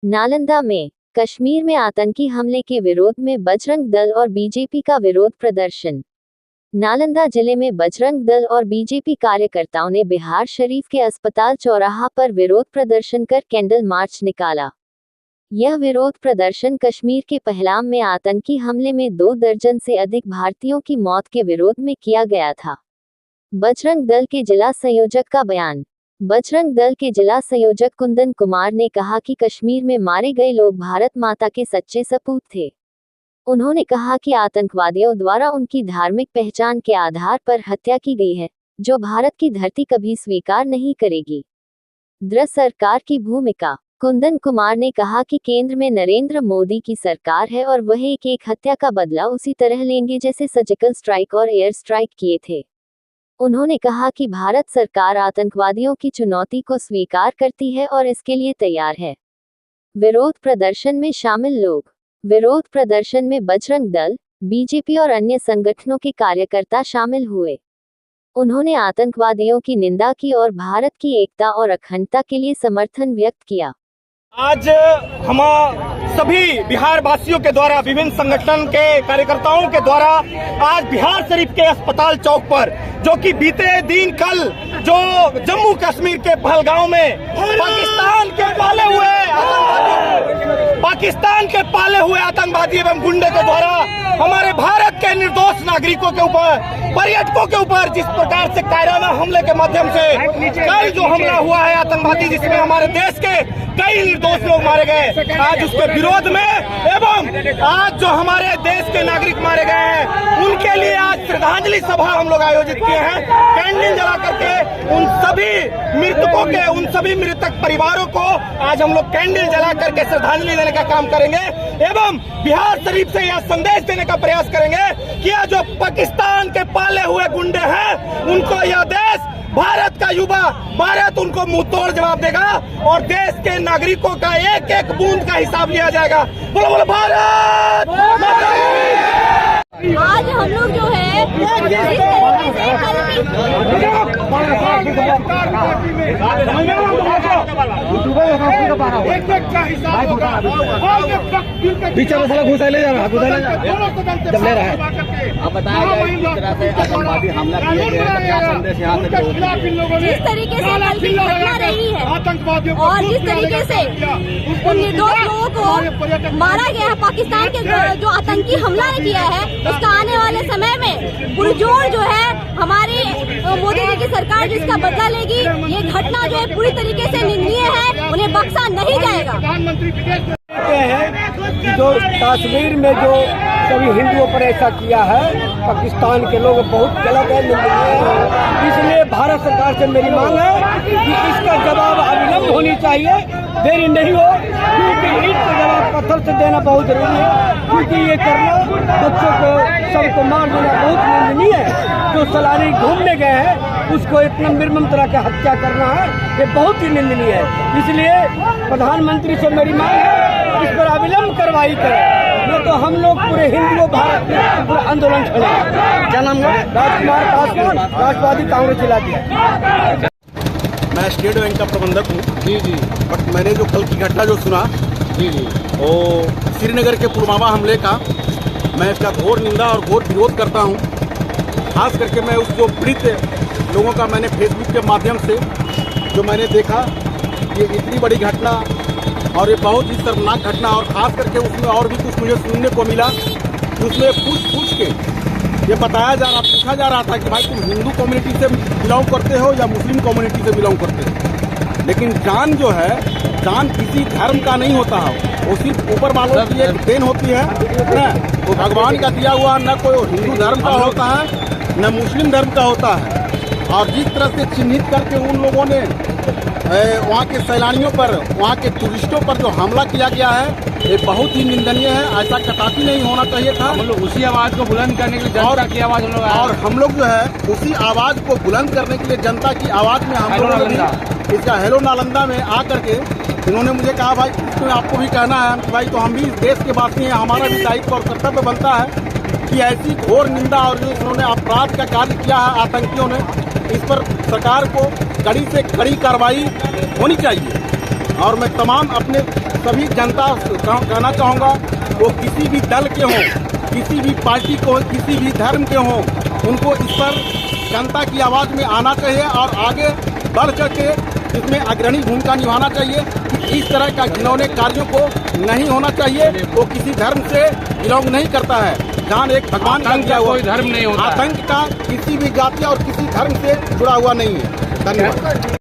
नालंदा में कश्मीर में आतंकी हमले के विरोध में बजरंग दल और बीजेपी का विरोध प्रदर्शन। नालंदा जिले में बजरंग दल और बीजेपी कार्यकर्ताओं ने बिहार शरीफ के अस्पताल चौराहा पर विरोध प्रदर्शन कर कैंडल मार्च निकाला। यह विरोध प्रदर्शन कश्मीर के पहलगाम में आतंकी हमले में 2 दर्जन से अधिक भारतीयों की मौत के विरोध में किया गया था। बजरंग दल के जिला संयोजक का बयान। बजरंग दल के जिला संयोजक कुंदन कुमार ने कहा कि कश्मीर में मारे गए लोग भारत माता के सच्चे सपूत थे। उन्होंने कहा कि आतंकवादियों द्वारा उनकी धार्मिक पहचान के आधार पर हत्या की गई है, जो भारत की धरती कभी स्वीकार नहीं करेगी। दृढ़ सरकार की भूमिका। कुंदन कुमार ने कहा कि केंद्र में नरेंद्र मोदी की सरकार है और वह एक हत्या का बदला उसी तरह लेंगे जैसे सर्जिकल स्ट्राइक और एयर स्ट्राइक किए थे। उन्होंने कहा कि भारत सरकार आतंकवादियों की चुनौती को स्वीकार करती है और इसके लिए तैयार है। विरोध प्रदर्शन में शामिल लोग। विरोध प्रदर्शन में बजरंग दल, बीजेपी और अन्य संगठनों के कार्यकर्ता शामिल हुए। उन्होंने आतंकवादियों की निंदा की और भारत की एकता और अखंडता के लिए समर्थन व्यक्त किया। आज हम सभी बिहार वासियों के द्वारा, विभिन्न संगठन के कार्यकर्ताओं के द्वारा आज बिहार शरीफ के अस्पताल चौक पर, जो कि बीते दिन कल जो जम्मू कश्मीर के पहलगाम में पाकिस्तान के पाले हुए आतंकवादी एवं गुंडे के द्वारा हमारे भारत के निर्दोष नागरिकों के ऊपर, पर्यटकों के ऊपर जिस प्रकार से कायराना हमले के माध्यम से कल जो हमला हुआ है आतंकवादी, जिसमें हमारे देश के कई निर्दोष लोग मारे गए, आज उसके विरोध में एवं आज जो हमारे देश के नागरिक मारे गए हैं उनके लिए आज श्रद्धांजलि सभा हम लोग आयोजित किए हैं। कैंडल जला करके उन सभी मृतकों के, उन सभी मृतक परिवारों को आज हम लोग कैंडल जला करके श्रद्धांजलि देने का काम करेंगे एवं बिहार शरीफ से यह संदेश देने का प्रयास करेंगे कि यह जो पाकिस्तान के पाले हुए गुंडे हैं उनको यह देश, भारत का युवा, भारत उनको मुंह तोड़ जवाब देगा और देश के नागरिकों का एक एक बूंद का हिसाब लिया जाएगा। बोलो बोलो भारत। आज हम लोग जो है पीछे मसाला घुसा ले जा रहा जब ले रहा है। आप बताया किस तरह से आतंकवादी हमला किए गए हैं, क्या संदेश यहाँ से जिस तरीके से कल की घटना रही है और जिस तरीके से उन निर्दोष लोगों को मारा गया है, पाकिस्तान के जो आतंकी हमला ने किया है, उसका आने वाले समय में पुरजोर जो है हमारी मोदी जी की सरकार जिसका बदला लेगी। ये घटना जो है पूरी तरीके से निंदनीय है, उन्हें बख्शा नहीं जाएगा। कि जो कश्मीर में जो सभी हिंदुओं पर ऐसा किया है पाकिस्तान के लोग, बहुत गलत है, निंदनीय है। इसलिए भारत सरकार से मेरी मांग है कि इसका जवाब अविलंब होनी चाहिए, देरी नहीं हो, क्योंकि इसका जवाब पत्थर से देना बहुत जरूरी है। क्योंकि ये करना, बच्चों को सबको मार देना बहुत निंदनीय है। जो सैलानी घूमने गए हैं उसको इतना निर्मम तरह की हत्या करना है, ये बहुत ही निंदनीय है। इसलिए प्रधानमंत्री से मेरी मांग है इस पर अविलंब कार्रवाई करें, नहीं तो हम लोग पूरे हिंदुओं भारत में पूरा आंदोलन छेड़ेंगे। क्या नाम है? राजकुमार पासवान, राष्ट्रवादी कांग्रेस जिला की। मैं स्टेट बैंक का प्रबंधक हूँ। जी जी। बट मैंने जो कल की घटना जो सुना, जी जी, वो श्रीनगर के पुलवामा हमले का, मैं इसका घोर निंदा और घोर विरोध करता हूँ। खास करके मैं उस जो पीड़ित लोगों का मैंने फेसबुक के माध्यम से जो मैंने देखा, ये इतनी बड़ी घटना और ये बहुत ही शर्मनाक घटना, और ख़ास करके उसमें और भी कुछ मुझे सुनने को मिला कि उसमें पूछ के ये पूछा जा रहा था कि भाई तुम हिंदू कम्युनिटी से बिलोंग करते हो या मुस्लिम कम्युनिटी से बिलोंग करते हो। लेकिन जान जो है, जान किसी धर्म का नहीं होता है, वो सिर्फ ऊपर वालों की एक देन होती है ना, वो भगवान का दिया हुआ, न कोई हिंदू धर्म का होता है न मुस्लिम धर्म का होता है। और जिस तरह से चिन्हित करके उन लोगों ने वहाँ के सैलानियों पर, वहाँ के टूरिस्टों पर जो हमला किया गया है, ये बहुत ही निंदनीय है। ऐसा कतई नहीं होना चाहिए था। हम लोग उसी आवाज़ को बुलंद करने के लिए जनता की आवाज़ हम लोग जो है उसी आवाज़ को बुलंद करने के लिए जनता की आवाज़ में हम लोगों ने इसका हेलो नालंदा में आकर के इन्होंने मुझे कहा भाई इसमें आपको भी कहना है भाई, तो हम भी इस देश के वासी हैं, हमारा भी दायित्व और कर्तव्य बनता है कि ऐसी घोर निंदा और जो इन्होंने अपराध का कार्य किया है आतंकियों ने, इस पर सरकार को कड़ी से कड़ी कार्रवाई होनी चाहिए। और मैं तमाम अपने सभी जनता कहना चाहूँगा, वो किसी भी दल के हों, किसी भी पार्टी को, किसी भी धर्म के हों, उनको इस पर जनता की आवाज़ में आना चाहिए और आगे बढ़ चढ़ के इसमें अग्रणी भूमिका निभाना चाहिए कि इस तरह का घिनौने कार्यों को नहीं होना चाहिए। वो किसी धर्म से बिलोंग नहीं करता है। जहाँ एक भगवान का दिया हुआ धर्म नहीं होता, आतंक का किसी भी जाति और किसी धर्म से जुड़ा हुआ नहीं है। धन्यवाद।